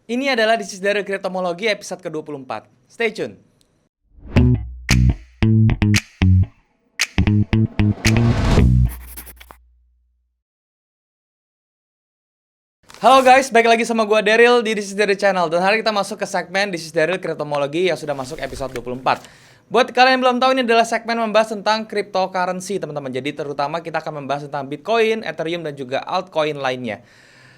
Ini adalah This is Daryl Cryptomology episode ke-24. Stay tune. Halo guys, balik lagi sama gua Daryl di This is Daryl Channel. Dan hari kita masuk ke segmen This is Daryl Cryptomology yang sudah masuk episode 24. Buat kalian yang belum tahu, ini adalah segmen membahas tentang cryptocurrency, teman-teman. Jadi terutama kita akan membahas tentang Bitcoin, Ethereum, dan juga altcoin lainnya.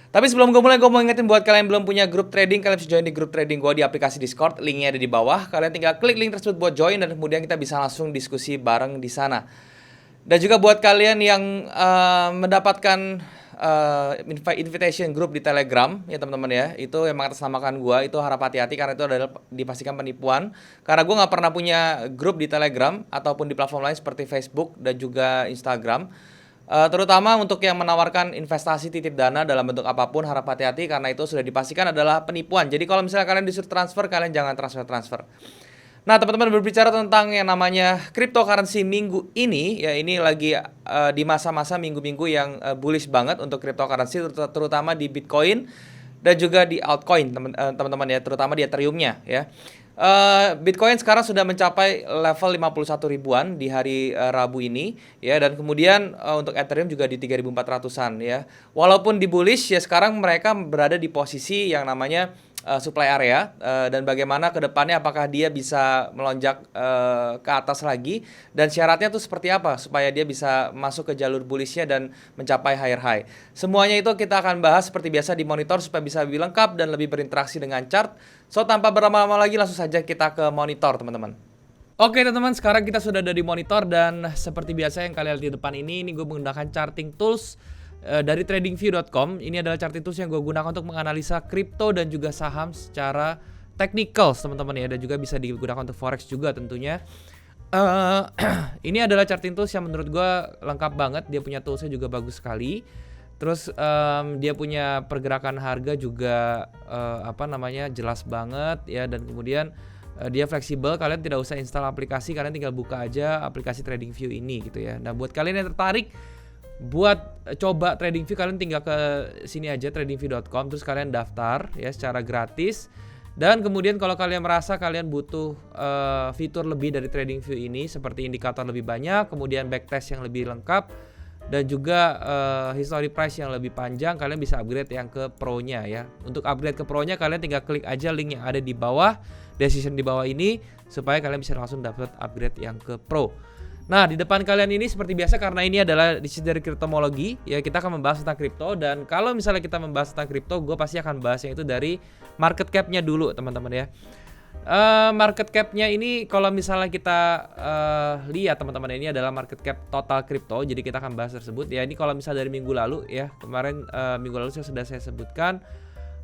Tapi sebelum gue mulai, gue mau ingetin buat kalian yang belum punya grup trading, kalian bisa join di grup trading gue di aplikasi Discord. Linknya ada di bawah. Kalian tinggal klik link tersebut buat join, dan kemudian kita bisa langsung diskusi bareng di sana. Dan juga buat kalian yang mendapatkan invitation group di Telegram, ya teman-teman ya, itu yang mengatasnamakan gue, itu harap hati-hati karena itu adalah dipastikan penipuan. Karena gue nggak pernah punya grup di Telegram ataupun di platform lain seperti Facebook dan juga Instagram. Terutama untuk yang menawarkan investasi titip dana dalam bentuk apapun, harap hati-hati karena itu sudah dipastikan adalah penipuan. Jadi kalau misalnya kalian disuruh transfer, kalian jangan transfer. Nah, teman-teman, berbicara tentang yang namanya cryptocurrency minggu ini, ya ini lagi di masa-masa minggu-minggu yang bullish banget untuk cryptocurrency, terutama di Bitcoin dan juga di altcoin, teman-teman ya, terutama di Ethereum-nya ya. Bitcoin sekarang sudah mencapai level 51 ribuan di hari Rabu ini ya, dan kemudian untuk Ethereum juga di 3.400-an ya. Walaupun di bullish ya, sekarang mereka berada di posisi yang namanya supply area, dan bagaimana ke depannya, apakah dia bisa melonjak ke atas lagi, dan syaratnya tuh seperti apa supaya dia bisa masuk ke jalur bullishnya dan mencapai higher high. Semuanya itu kita akan bahas seperti biasa di monitor supaya bisa lebih lengkap dan lebih berinteraksi dengan chart. So, tanpa berlama-lama lagi, langsung saja kita ke monitor, teman-teman. Oke teman-teman, sekarang kita sudah ada di monitor, dan seperti biasa yang kalian lihat di depan ini gue menggunakan charting tools dari tradingview.com. Ini adalah charting tools yang gue gunakan untuk menganalisa kripto dan juga saham secara technical, teman-teman ya, dan juga bisa digunakan untuk forex juga tentunya. Ini adalah charting tools yang menurut gue lengkap banget. Dia punya toolsnya juga bagus sekali. Terus dia punya pergerakan harga juga jelas banget ya, dan kemudian dia fleksibel. Kalian tidak usah install aplikasi, kalian tinggal buka aja aplikasi TradingView ini gitu ya. Nah, buat kalian yang tertarik buat coba TradingView, kalian tinggal ke sini aja, tradingview.com, terus kalian daftar ya secara gratis. Dan kemudian kalau kalian merasa kalian butuh fitur lebih dari TradingView ini, seperti indikator lebih banyak, kemudian backtest yang lebih lengkap, dan juga history price yang lebih panjang, kalian bisa upgrade yang ke Pro-nya ya. Untuk upgrade ke Pro-nya, kalian tinggal klik aja link yang ada di bawah, decision di bawah ini, supaya kalian bisa langsung dapat upgrade yang ke Pro. Nah, di depan kalian ini seperti biasa, karena ini adalah dari cryptomology ya, kita akan membahas tentang kripto. Dan kalau misalnya kita membahas tentang kripto, gue pasti akan bahasnya itu dari market cap-nya dulu, teman-teman ya. Market cap-nya ini kalau misalnya kita lihat, teman-teman, ini adalah market cap total kripto. Jadi kita akan bahas tersebut ya. Ini kalau misalnya dari minggu lalu ya, kemarin minggu lalu sudah saya sebutkan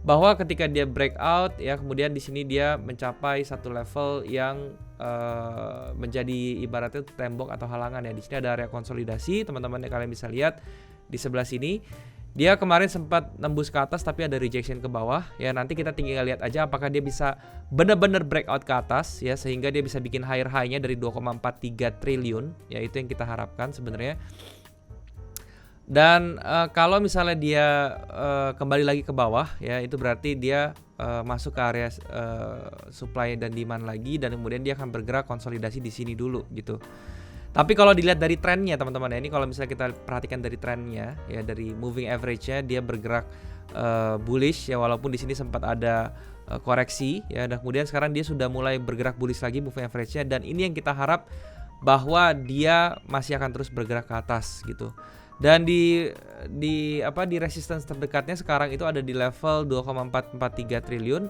bahwa ketika dia breakout ya, kemudian di sini dia mencapai satu level yang menjadi ibaratnya tembok atau halangan ya. Di sini ada area konsolidasi, teman-teman yang kalian bisa lihat di sebelah sini. Dia kemarin sempat nembus ke atas tapi ada rejection ke bawah ya. Nanti kita tinggal lihat aja apakah dia bisa benar-benar breakout ke atas ya, sehingga dia bisa bikin higher high-nya dari 2,43 triliun ya. Itu yang kita harapkan sebenarnya. Dan kalau misalnya dia kembali lagi ke bawah ya, itu berarti dia masuk ke area supply dan demand lagi, dan kemudian dia akan bergerak konsolidasi di sini dulu gitu. Tapi kalau dilihat dari trennya, teman-teman ya, ini kalau misalnya kita perhatikan dari trennya ya, dari moving average-nya, dia bergerak bullish ya, walaupun di sini sempat ada koreksi ya, dan kemudian sekarang dia sudah mulai bergerak bullish lagi moving average-nya, dan ini yang kita harap bahwa dia masih akan terus bergerak ke atas gitu. Dan di resistance terdekatnya sekarang itu ada di level 2,443 triliun,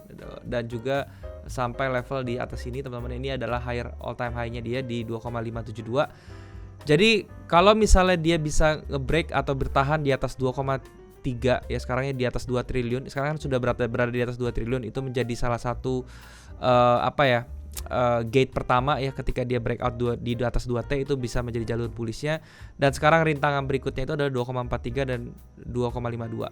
dan juga sampai level di atas ini, teman-teman, ini adalah all time high-nya dia di 2,572. Jadi kalau misalnya dia bisa nge-break atau bertahan di atas 2,3 ya, sekarangnya di atas 2 triliun. Sekarang kan sudah berada di atas 2 triliun, itu menjadi salah satu gate pertama ya, ketika dia breakout di atas 2T itu bisa menjadi jalur bullishnya. Dan sekarang rintangan berikutnya itu adalah 2,43 dan 2,52.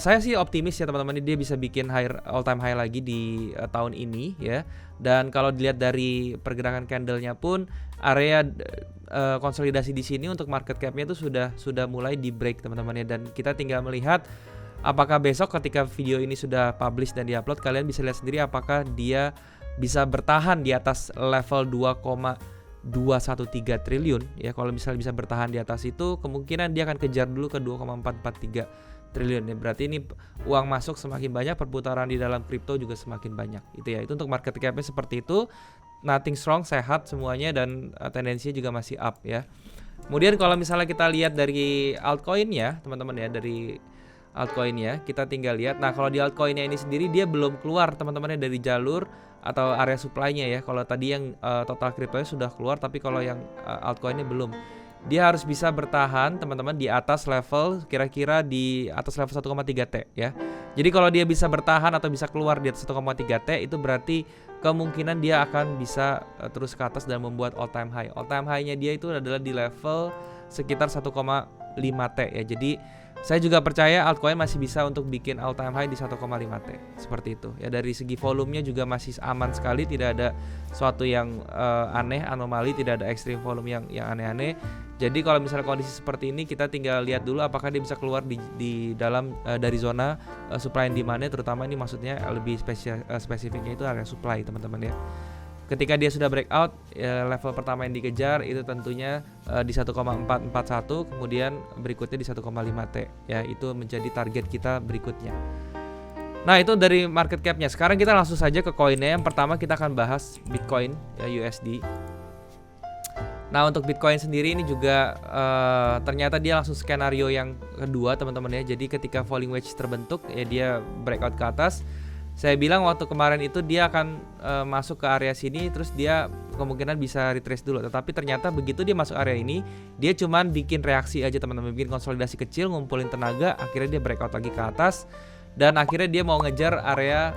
Saya sih optimis ya, teman-teman, dia bisa bikin all time high lagi di tahun ini ya. Dan kalau dilihat dari pergerakan candlenya pun, area konsolidasi di sini untuk market cap-nya itu sudah mulai di break, teman-teman ya. Dan kita tinggal melihat apakah besok ketika video ini sudah publish dan diupload, kalian bisa lihat sendiri apakah dia bisa bertahan di atas level 2,213 triliun ya. Kalau misalnya bisa bertahan di atas itu, kemungkinan dia akan kejar dulu ke 2,443 triliun ya. Berarti ini uang masuk semakin banyak, perputaran di dalam kripto juga semakin banyak. Itu ya. Itu untuk market cap-nya seperti itu. Nothing strong, sehat semuanya, dan tendensinya juga masih up ya. Kemudian kalau misalnya kita lihat dari altcoin ya, teman-teman ya, dari altcoin ya, kita tinggal lihat. Nah, kalau di altcoinnya ini sendiri dia belum keluar teman-temannya dari jalur atau area supply-nya ya. Kalau tadi yang total kriptonya sudah keluar, tapi kalau yang altcoinnya belum. Dia harus bisa bertahan teman-teman di atas level, kira-kira di atas level 1,3T ya. Jadi kalau dia bisa bertahan atau bisa keluar di atas 1,3T, itu berarti kemungkinan dia akan bisa terus ke atas dan membuat all time high. All time high-nya dia itu adalah di level sekitar 1,5T ya. Jadi saya juga percaya altcoin masih bisa untuk bikin all time high di 1,5T. Seperti itu. Ya, dari segi volumenya juga masih aman sekali, tidak ada suatu yang aneh, anomali, tidak ada ekstrim volume yang aneh-aneh. Jadi kalau misalnya kondisi seperti ini, kita tinggal lihat dulu apakah dia bisa keluar di dalam dari zona supply and demand-nya, terutama ini maksudnya lebih spesifiknya itu area supply, teman-teman ya. Ketika dia sudah breakout, level pertama yang dikejar itu tentunya di 1,441, kemudian berikutnya di 1,5T ya. Itu menjadi target kita berikutnya. Nah, itu dari market cap-nya. Sekarang kita langsung saja ke koinnya. Yang pertama kita akan bahas Bitcoin ya, USD. Nah, untuk Bitcoin sendiri ini juga ternyata dia langsung skenario yang kedua, teman-teman ya. Jadi ketika falling wedge terbentuk ya, dia breakout ke atas. Saya bilang waktu kemarin itu dia akan masuk ke area sini, terus dia kemungkinan bisa retrace dulu. Tetapi ternyata begitu dia masuk area ini, dia cuman bikin reaksi aja, teman-teman, bikin konsolidasi kecil, ngumpulin tenaga, akhirnya dia breakout lagi ke atas, dan akhirnya dia mau ngejar area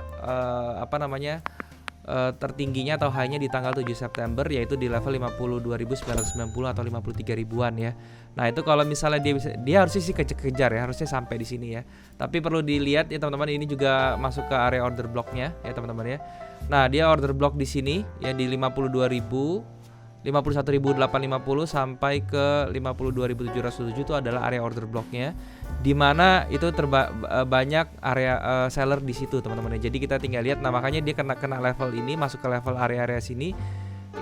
tertingginya atau high-nya di tanggal 7 September, yaitu di level 52.990 atau 53 ribuan ya. Nah, itu kalau misalnya dia harusnya sih kejar ya, harusnya sampai di sini ya. Tapi perlu dilihat ya, teman-teman, ini juga masuk ke area order block-nya ya, teman-teman ya. Nah, dia order block di sini ya di 51.850 sampai ke 52.707 itu adalah area order block-nya, di mana itu banyak area seller di situ, teman-teman. Jadi kita tinggal lihat. Nah, makanya dia kena level ini, masuk ke level area-area sini,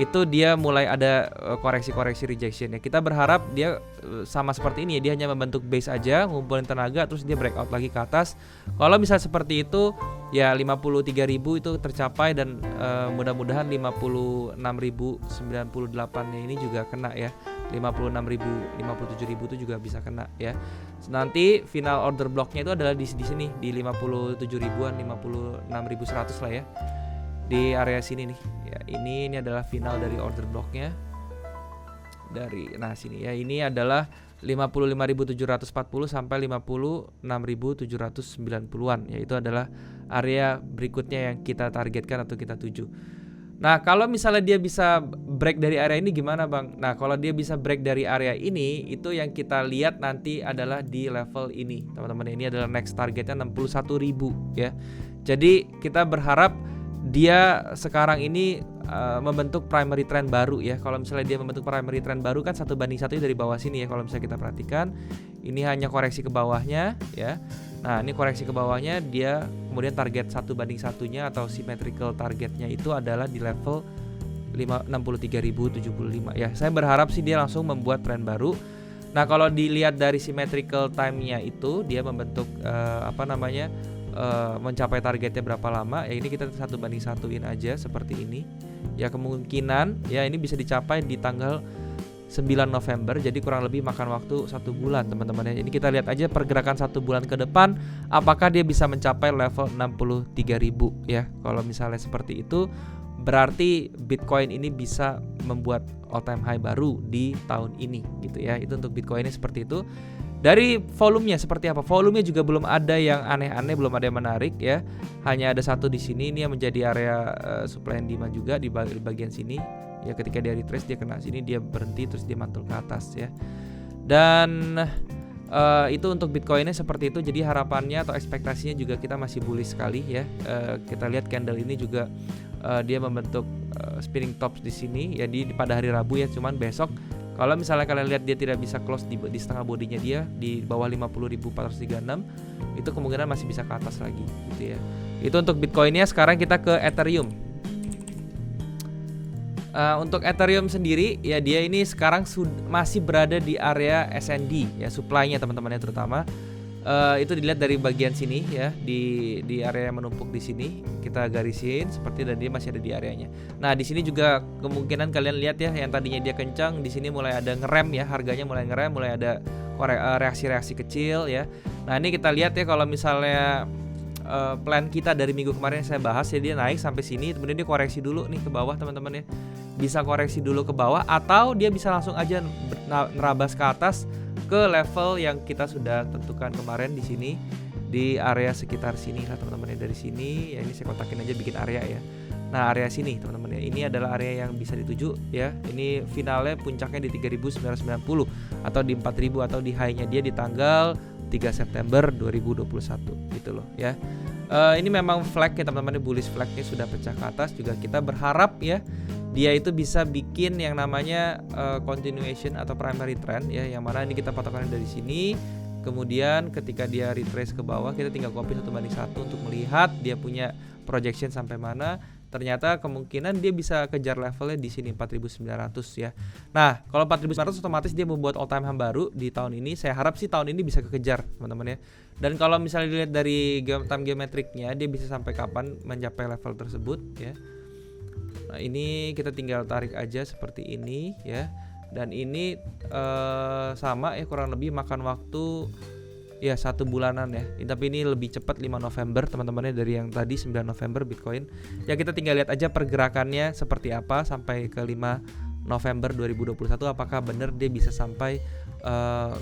itu dia mulai ada koreksi-koreksi rejection ya. Kita berharap dia sama seperti ini ya, dia hanya membentuk base aja, ngumpulin tenaga, terus dia breakout lagi ke atas. Kalau misalnya seperti itu ya, 53.000 itu tercapai, dan mudah-mudahan 56.098-nya ini juga kena ya. 56.000, 57.000 itu juga bisa kena ya. Nanti final order blocknya itu adalah di sini di 57 ribuan, 56.100 lah ya, di area sini nih ya. Ini adalah final dari order blocknya dari sini ya. Ini adalah 55.740 sampai 56.790-an ya. Itu adalah area berikutnya yang kita targetkan atau kita tuju. Nah, kalau misalnya dia bisa break dari area ini gimana, Bang? Nah, kalau dia bisa break dari area ini, itu yang kita lihat nanti adalah di level ini, teman-teman. Ini adalah next targetnya 61.000 ya. Jadi kita berharap dia sekarang ini membentuk primary trend baru ya. Kalau misalnya dia membentuk primary trend baru kan 1:1 dari bawah sini ya. Kalau misalnya kita perhatikan, ini hanya koreksi ke bawahnya ya. Nah, ini koreksi ke bawahnya, dia kemudian target 1:1-nya atau symmetrical targetnya itu adalah di level 63.075 ya. Saya berharap sih dia langsung membuat trend baru. Nah, kalau dilihat dari symmetrical time-nya itu, dia membentuk mencapai targetnya berapa lama ya. Ini kita 1:1-in aja seperti ini ya. Kemungkinan ya ini bisa dicapai di tanggal 9 November, jadi kurang lebih makan waktu 1 bulan, teman-teman ya. Ini kita lihat aja pergerakan 1 bulan ke depan, apakah dia bisa mencapai level 63.000 ya. Kalau misalnya seperti itu, berarti Bitcoin ini bisa membuat all time high baru di tahun ini gitu ya. Itu untuk Bitcoinnya seperti itu. Dari volumenya seperti apa? Volumenya juga belum ada yang aneh-aneh, belum ada yang menarik ya. Hanya ada satu di sini, ini yang menjadi area supply and demand juga di bagian sini. Ya, ketika dia retrace dia kena sini, dia berhenti, terus dia mantul ke atas ya. Dan itu untuk Bitcoinnya seperti itu. Jadi harapannya atau ekspektasinya juga kita masih bullish sekali ya. Kita lihat candle ini juga dia membentuk spinning tops di sini ya, pada hari Rabu ya. Cuman besok kalau misalnya kalian lihat dia tidak bisa close di setengah bodinya dia di bawah 50.436, itu kemungkinan masih bisa ke atas lagi gitu ya. Itu untuk Bitcoinnya. Sekarang kita ke Ethereum. Untuk Ethereum sendiri ya, dia ini sekarang masih berada di area SND ya, supply-nya teman-teman ya, terutama itu dilihat dari bagian sini ya, di area yang menumpuk di sini kita garisin seperti, dan dia masih ada di areanya. Nah di sini juga kemungkinan kalian lihat ya, yang tadinya dia kencang di sini mulai ada ngerem ya, harganya mulai ngerem, mulai ada reaksi-reaksi kecil ya. Nah ini kita lihat ya, kalau misalnya plan kita dari minggu kemarin yang saya bahas ya, dia naik sampai sini, kemudian dia koreksi dulu nih ke bawah teman-teman ya, bisa koreksi dulu ke bawah, atau dia bisa langsung aja nerabas ke atas ke level yang kita sudah tentukan kemarin di sini, di area sekitar sini lah teman-teman ya. Dari sini ya, ini saya kotakin aja bikin area ya. Nah area sini teman-teman ya, ini adalah area yang bisa dituju ya. Ini finalnya puncaknya di 3.990 atau di 4.000, atau di high-nya dia di tanggal 3 September 2021 gitu loh ya. Ini memang flag ya teman-teman, bullish flagnya sudah pecah ke atas. Juga kita berharap ya dia itu bisa bikin yang namanya continuation atau primary trend ya, yang mana ini kita patokannya dari sini. Kemudian ketika dia retrace ke bawah, kita tinggal copy 1:1 untuk melihat dia punya projection sampai mana. Ternyata kemungkinan dia bisa kejar levelnya di sini 4.900 ya. Nah, kalau 4.900 otomatis dia membuat all time high baru di tahun ini. Saya harap sih tahun ini bisa kekejar, teman-teman ya. Dan kalau misalnya dilihat dari time geometriknya, dia bisa sampai kapan mencapai level tersebut ya. Nah, ini kita tinggal tarik aja seperti ini ya. Dan ini sama ya, kurang lebih makan waktu ya 1 bulanan ya. Tapi ini lebih cepat 5 November teman-temannya dari yang tadi 9 November Bitcoin. Ya kita tinggal lihat aja pergerakannya seperti apa sampai ke 5 November 2021, apakah benar dia bisa sampai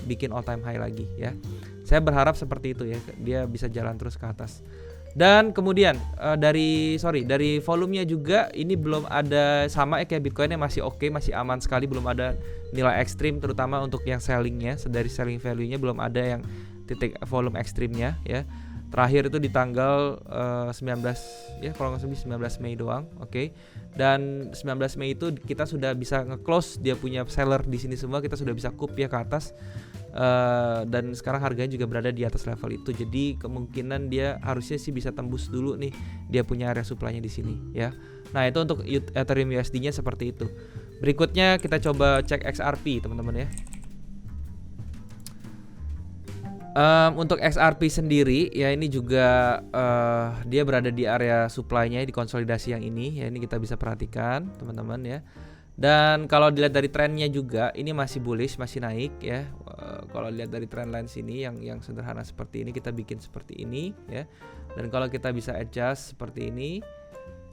bikin all time high lagi ya. Saya berharap seperti itu ya, dia bisa jalan terus ke atas. Dan kemudian dari volumenya juga ini belum ada, sama ya kayak Bitcoinnya, masih oke, masih aman sekali, belum ada nilai ekstrim, terutama untuk yang sellingnya. Dari selling value-nya belum ada yang titik volume ekstrimnya ya. Terakhir itu di tanggal 19 ya, kalau nggak salah 19 Mei doang, oke. Dan 19 Mei itu kita sudah bisa nge-close, dia punya seller di sini semua, kita sudah bisa coup ya ke atas. Dan sekarang harganya juga berada di atas level itu. Jadi kemungkinan dia harusnya sih bisa tembus dulu nih, dia punya area supply-nya di sini ya. Nah, itu untuk Ethereum USD-nya seperti itu. Berikutnya kita coba cek XRP, teman-teman ya. Untuk XRP sendiri ya, ini juga dia berada di area supply-nya di konsolidasi yang ini ya, ini kita bisa perhatikan teman-teman ya. Dan kalau dilihat dari trennya juga ini masih bullish, masih naik ya. Kalau dilihat dari trendline sini yang sederhana seperti ini, kita bikin seperti ini ya. Dan kalau kita bisa adjust seperti ini,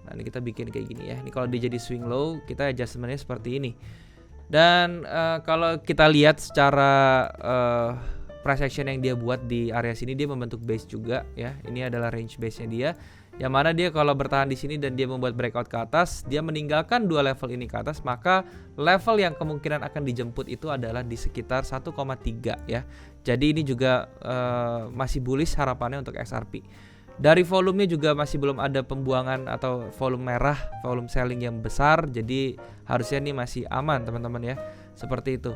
nah ini kita bikin kayak gini ya. Ini kalau dia jadi swing low, kita adjustmentnya seperti ini. Dan kalau kita lihat secara price action yang dia buat di area sini, dia membentuk base juga ya. Ini adalah range base-nya dia, yang mana dia kalau bertahan di sini dan dia membuat breakout ke atas, dia meninggalkan dua level ini ke atas, maka level yang kemungkinan akan dijemput itu adalah di sekitar 1,3 ya. Jadi ini juga masih bullish harapannya untuk XRP. Dari volumenya juga masih belum ada pembuangan atau volume merah, volume selling yang besar, jadi harusnya ini masih aman teman-teman ya. Seperti itu.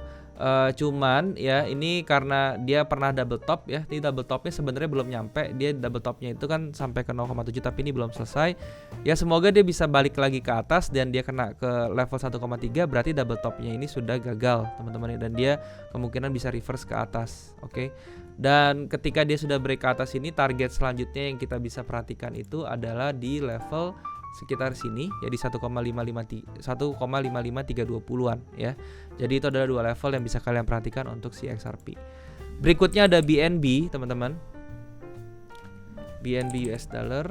Cuman ya ini karena dia pernah double top ya. Ini double topnya sebenarnya belum nyampe. Dia double topnya itu kan sampai ke 0,7, tapi ini belum selesai. Ya semoga dia bisa balik lagi ke atas dan dia kena ke level 1,3, berarti double topnya ini sudah gagal teman-teman. Dan dia kemungkinan bisa reverse ke atas. Oke. Dan ketika dia sudah break ke atas ini, target selanjutnya yang kita bisa perhatikan itu adalah di level sekitar sini, jadi 1,55320-an ya. Jadi itu adalah dua level yang bisa kalian perhatikan untuk si XRP. Berikutnya ada BNB, teman-teman. BNB US dollar.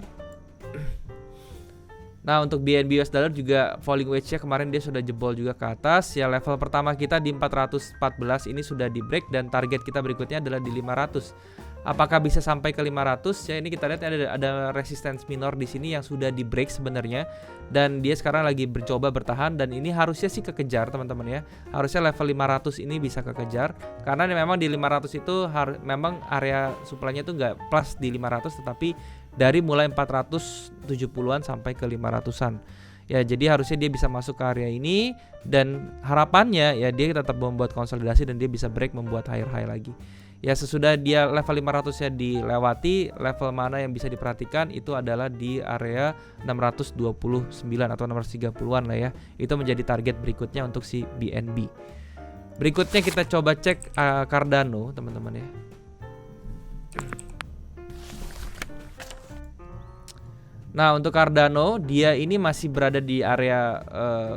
Nah, untuk BNB US dollar juga falling wedge-nya kemarin dia sudah jebol juga ke atas. Ya level pertama kita di 414 ini sudah di break, dan target kita berikutnya adalah di 500. Apakah bisa sampai ke 500? Ya ini kita lihat ada resistance minor di sini yang sudah di break sebenarnya, dan dia sekarang lagi mencoba bertahan, dan ini harusnya sih kekejar teman-teman ya. Harusnya level 500 ini bisa kekejar, karena memang di 500 itu memang area supply-nya itu nggak plus di 500, tetapi dari mulai 470-an sampai ke 500-an. Ya jadi harusnya dia bisa masuk ke area ini, dan harapannya ya dia tetap membuat konsolidasi dan dia bisa break membuat higher high lagi. Ya sesudah dia level 500-nya dilewati, level mana yang bisa diperhatikan itu adalah di area 629 atau 630-an lah ya. Itu menjadi target berikutnya untuk si BNB. Berikutnya kita coba cek Cardano teman-teman ya. Nah untuk Cardano dia ini masih berada di area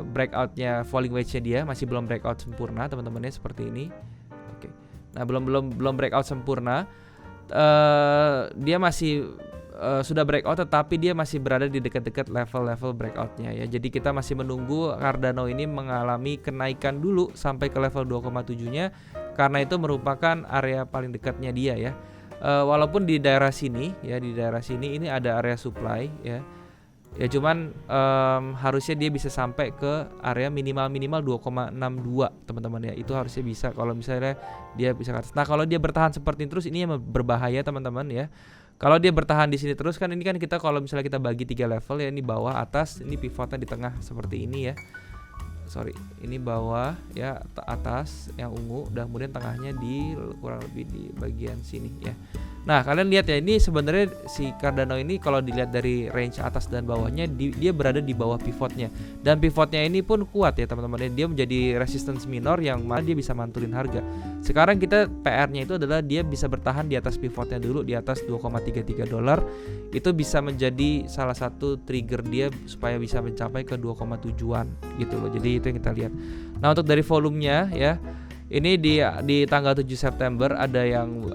breakoutnya falling wedge-nya dia, masih belum breakout sempurna teman-teman ya, seperti ini. Oke. Nah belum breakout sempurna. Dia masih sudah breakout tetapi dia masih berada di dekat-dekat level-level breakoutnya ya. Jadi kita masih menunggu Cardano ini mengalami kenaikan dulu sampai ke level 2,7-nya karena itu merupakan area paling dekatnya dia ya. Walaupun di daerah sini ya, di daerah sini ini ada area supply ya. Ya cuman harusnya dia bisa sampai ke area minimal 2,62 teman-teman ya. Itu harusnya bisa kalau misalnya dia bisa ke atas. Nah, kalau dia bertahan seperti ini terus ini yang berbahaya teman-teman ya. Kalau dia bertahan di sini terus kan ini kan kita kalau misalnya kita bagi 3 level ya, ini bawah, atas, ini pivotnya di tengah seperti ini ya. Sorry, ini bawah ya, atas yang ungu dan kemudian tengahnya di kurang lebih di bagian sini ya. Nah kalian lihat ya, ini sebenarnya si Cardano ini kalau dilihat dari range atas dan bawahnya dia berada di bawah pivotnya, dan pivotnya ini pun kuat ya teman-teman. Dia menjadi resistance minor yang mana dia bisa mantulin harga. Sekarang kita PR-nya itu adalah dia bisa bertahan di atas pivotnya dulu, di atas $2,33. Itu bisa menjadi salah satu trigger dia supaya bisa mencapai ke 2,7-an gitu loh. Jadi itu yang kita lihat. Nah untuk dari volumenya ya, ini di tanggal 7 September ada yang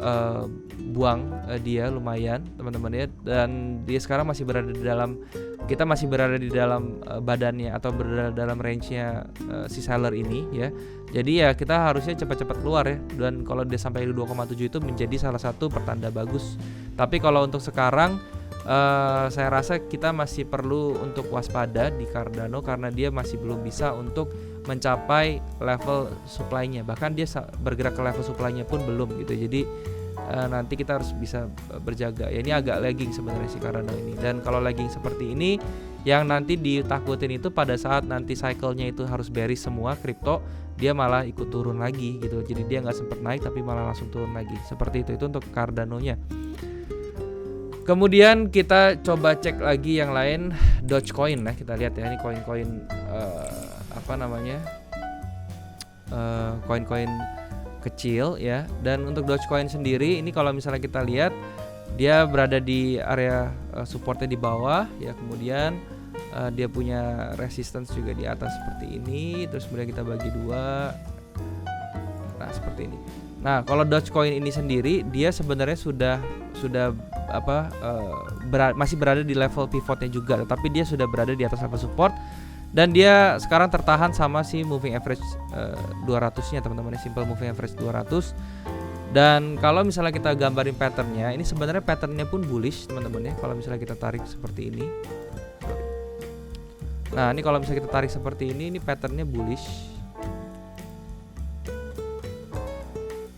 buang dia lumayan teman-teman ya, dan dia sekarang masih berada di dalam, kita masih berada di dalam badannya atau berada dalam range-nya si seller ini ya. Jadi ya kita harusnya cepat-cepat keluar ya, dan kalau dia sampai di 2,7 itu menjadi salah satu pertanda bagus. Tapi kalau untuk sekarang saya rasa kita masih perlu untuk waspada di Cardano karena dia masih belum bisa untuk mencapai level supply-nya. Bahkan dia bergerak ke level supply-nya pun belum gitu. Jadi nanti kita harus bisa berjaga. Ya ini agak lagging sebenarnya si Cardano ini. Dan kalau lagging seperti ini, yang nanti ditakutin itu pada saat nanti cycle-nya itu harus bearish semua kripto, dia malah ikut turun lagi gitu. Jadi dia nggak sempat naik tapi malah langsung turun lagi. Seperti itu untuk Cardano-nya. Kemudian kita coba cek lagi yang lain, Dogecoin lah, kita lihat ya, ini koin-koin koin-koin kecil ya. Dan untuk Dogecoin sendiri ini kalau misalnya kita lihat dia berada di area supportnya di bawah ya, kemudian dia punya resistance juga di atas seperti ini, terus kemudian kita bagi dua, nah seperti ini. Nah kalau Dogecoin ini sendiri dia sebenarnya sudah masih berada di level pivotnya juga, tetapi dia sudah berada di atas level support dan dia sekarang tertahan sama si moving average 200-nya teman-teman, simple moving average 200. Dan kalau misalnya kita gambarin patternnya, ini sebenarnya patternnya pun bullish teman-teman ya. Kalau misalnya kita tarik seperti ini, nah ini kalau misalnya kita tarik seperti ini patternnya bullish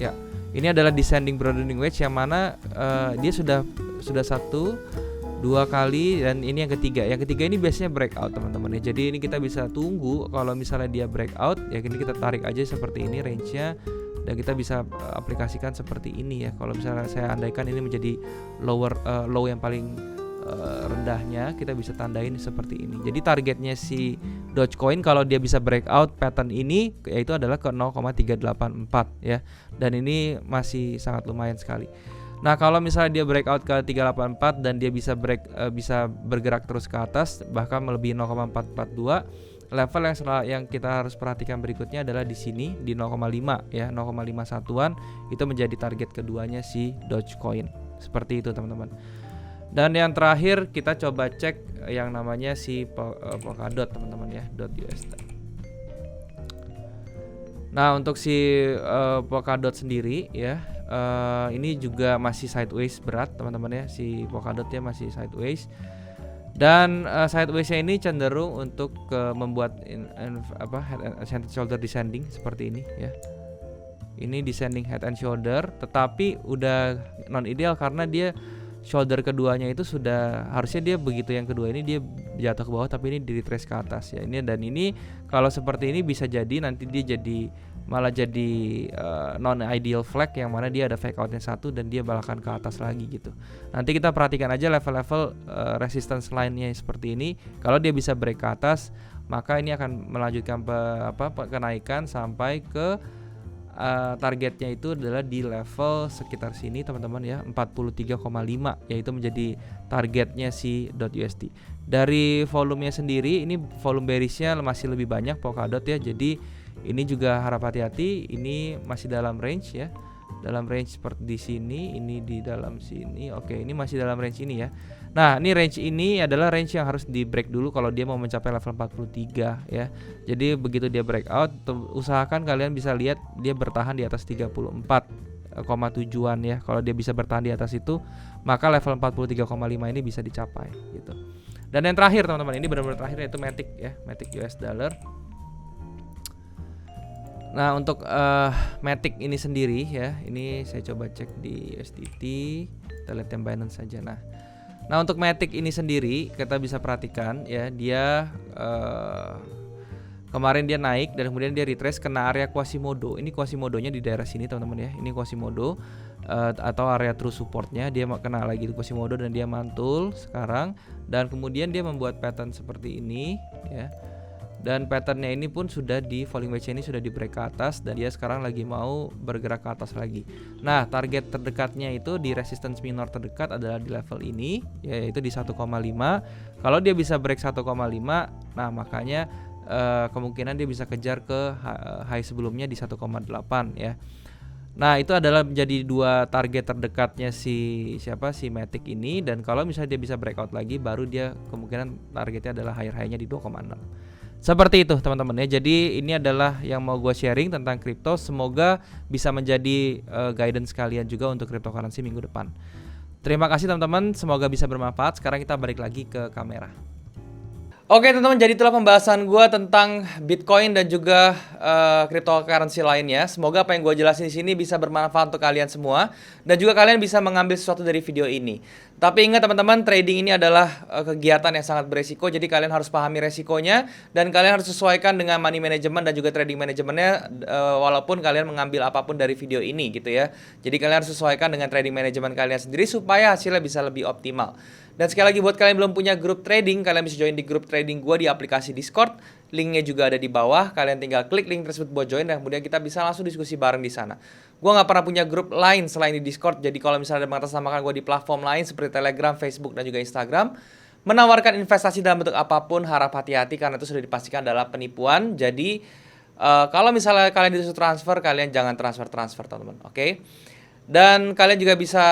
ya. Ini adalah descending broadening wedge yang mana dia sudah 1, 2 kali, dan ini yang ketiga. Yang ketiga ini biasanya breakout teman-teman ya. Jadi ini kita bisa tunggu kalau misalnya dia breakout ya, ini kita tarik aja seperti ini range-nya, dan kita bisa aplikasikan seperti ini ya. Kalau misalnya saya andaikan ini menjadi low yang paling rendahnya, kita bisa tandain seperti ini. Jadi targetnya si Dogecoin kalau dia bisa breakout pattern ini yaitu adalah ke 0,384 ya. Dan ini masih sangat lumayan sekali. Nah, kalau misalnya dia breakout ke 384 dan dia bisa bergerak terus ke atas bahkan melebihi 0,442, level yang kita harus perhatikan berikutnya adalah di sini di 0,5 ya, 0,51-an itu menjadi target keduanya si Dogecoin. Seperti itu teman-teman. Dan yang terakhir kita coba cek yang namanya si Polkadot teman-teman ya, .USD. Nah untuk si Polkadot sendiri ya, ini juga masih sideways berat teman-teman ya, si Polkadotnya masih sideways. Dan sidewaysnya ini cenderung untuk membuat head and shoulder descending seperti ini ya. Ini descending head and shoulder, tetapi udah non ideal karena dia shoulder keduanya itu sudah harusnya dia begitu, yang kedua ini dia jatuh ke bawah tapi ini di retrace ke atas ya. Ini dan ini kalau seperti ini bisa jadi nanti dia jadi malah jadi non ideal flag yang mana dia ada fake outnya satu dan dia balakan ke atas lagi gitu. Nanti kita perhatikan aja level-level resistance line-nya seperti ini. Kalau dia bisa break ke atas, maka ini akan melanjutkan kenaikan sampai ke targetnya itu adalah di level sekitar sini teman-teman ya, 43,5, yaitu menjadi targetnya si .USD. Dari volumenya sendiri, ini volume bearishnya masih lebih banyak Polkadot ya, jadi ini juga harap hati-hati, ini masih dalam range ya. Dalam range seperti di sini, ini di dalam sini. Oke, ini masih dalam range ini ya. Nah, ini range ini adalah range yang harus di break dulu kalau dia mau mencapai level 43 ya. Jadi begitu dia breakout, usahakan kalian bisa lihat dia bertahan di atas 34,7-an ya. Kalau dia bisa bertahan di atas itu, maka level 43,5 ini bisa dicapai gitu. Dan yang terakhir teman-teman, ini benar-benar terakhir, yaitu Matic ya, Matic US dollar. Nah, untuk Matic ini sendiri ya, ini saya coba cek di USDT, kita lihat yang Binance saja. Nah untuk Matic ini sendiri kita bisa perhatikan ya, dia kemarin dia naik dan kemudian dia retrace kena area Quasimodo. Ini Quasimodonya di daerah sini teman-teman ya, ini Quasimodo atau area true supportnya, dia kena lagi di Quasimodo dan dia mantul sekarang, dan kemudian dia membuat pattern seperti ini ya. Dan patternnya ini pun sudah di falling wedge ini sudah di break ke atas dan dia sekarang lagi mau bergerak ke atas lagi. Nah target terdekatnya itu di resistance minor terdekat adalah di level ini, yaitu di 1,5. Kalau dia bisa break 1,5, nah makanya kemungkinan dia bisa kejar ke high sebelumnya di 1,8 ya. Nah itu adalah menjadi dua target terdekatnya si Matic ini, dan kalau misalnya dia bisa breakout lagi, baru dia kemungkinan targetnya adalah high-nya di 2,6. Seperti itu teman-teman ya. Jadi ini adalah yang mau gue sharing tentang kripto. Semoga bisa menjadi guidance kalian juga untuk cryptocurrency minggu depan. Terima kasih teman-teman, semoga bisa bermanfaat. Sekarang kita balik lagi ke kamera. Oke teman-teman, jadi itulah pembahasan gue tentang Bitcoin dan juga cryptocurrency lainnya. Semoga apa yang gue jelasin di sini bisa bermanfaat untuk kalian semua, dan juga kalian bisa mengambil sesuatu dari video ini. Tapi ingat teman-teman, trading ini adalah kegiatan yang sangat beresiko, jadi kalian harus pahami resikonya dan kalian harus sesuaikan dengan money management dan juga trading manajemennya, walaupun kalian mengambil apapun dari video ini gitu ya. Jadi kalian harus sesuaikan dengan trading manajemen kalian sendiri supaya hasilnya bisa lebih optimal. Dan sekali lagi buat kalian yang belum punya grup trading, kalian bisa join di grup trading gue di aplikasi Discord. Linknya juga ada di bawah. Kalian tinggal klik link tersebut buat join dan kemudian kita bisa langsung diskusi bareng di sana. Gue nggak pernah punya grup lain selain di Discord. Jadi kalau misalnya ada mengatasnamakan gue di platform lain seperti Telegram, Facebook, dan juga Instagram, menawarkan investasi dalam bentuk apapun, harap hati-hati karena itu sudah dipastikan adalah penipuan. Jadi kalau misalnya kalian disuruh transfer, kalian jangan transfer teman-teman. Oke? Dan kalian juga bisa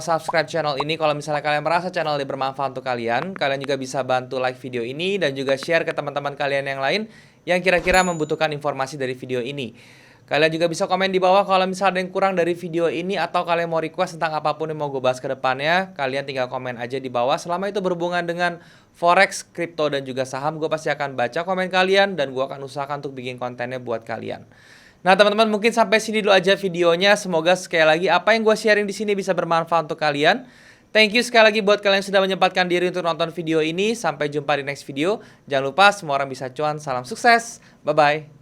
subscribe channel ini kalau misalnya kalian merasa channel ini bermanfaat untuk kalian. Kalian juga bisa bantu like video ini dan juga share ke teman-teman kalian yang lain yang kira-kira membutuhkan informasi dari video ini. Kalian juga bisa komen di bawah kalau misalnya ada yang kurang dari video ini, atau kalian mau request tentang apapun yang mau gue bahas ke depannya. Kalian tinggal komen aja di bawah. Selama itu berhubungan dengan forex, kripto, dan juga saham, gue pasti akan baca komen kalian dan gue akan usahakan untuk bikin kontennya buat kalian. Nah teman-teman, mungkin sampai sini dulu aja videonya. Semoga sekali lagi apa yang gue sharing di sini bisa bermanfaat untuk kalian. Thank you sekali lagi buat kalian yang sudah menyempatkan diri untuk nonton video ini. Sampai jumpa di next video. Jangan lupa semua orang bisa cuan. Salam sukses. Bye-bye.